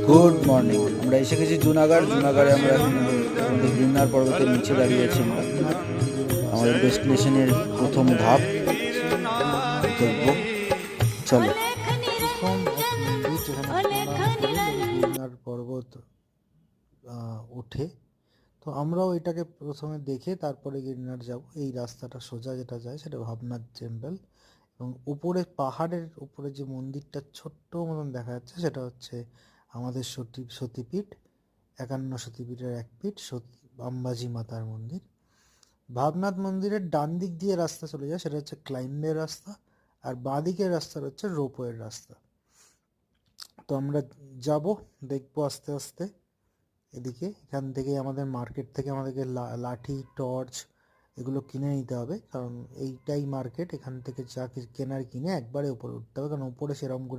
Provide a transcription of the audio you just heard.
Good morning. আমরা এসে গেছি জুনাগড়ে আমরা এখন আমাদের গিরনার পর্বতের নিচে দাঁড়িয়েছি। আমরা আমাদের ডেস্টিনেশনের প্রথম ধাপ দেখব। চলো। প্রথম এক মন্দির যেখানে প্রণাম করে গিরনার পর্বত ওঠে, তো আমরাও এটাকে প্রথমে দেখে তারপরে গিরনার যাব। এই রাস্তাটা সোজা যেটা যায় সেটা ভাবনাথ টেম্পল, এবং উপরে পাহাড়ের উপরে যে মন্দিরটা ছোট্ট মতন দেখা যাচ্ছে সেটা হচ্ছে আমাদের সতীপীঠ, 51 সতীপীঠের এক পীঠ আম্বাজি মাতার মন্দির। ভাবনাথ মন্দিরের ডান দিক দিয়ে রাস্তা চলে যায়, সেটা হচ্ছে ক্লাইম্বের রাস্তা, আর বাঁ দিকের রাস্তা হচ্ছে রোপওয়ের রাস্তা। তো আমরা যাব, দেখবো আস্তে আস্তে। এদিকে এখান থেকে আমাদের মার্কেট থেকে আমাদেরকে লাঠি, টর্চ এগুলো কিনে নিতে হবে, কারণ এইটাই মার্কেট। এখান থেকে যা কেনার কিনে একবারে উপরে উঠতে হবে, কারণ উপরে সেরকম করে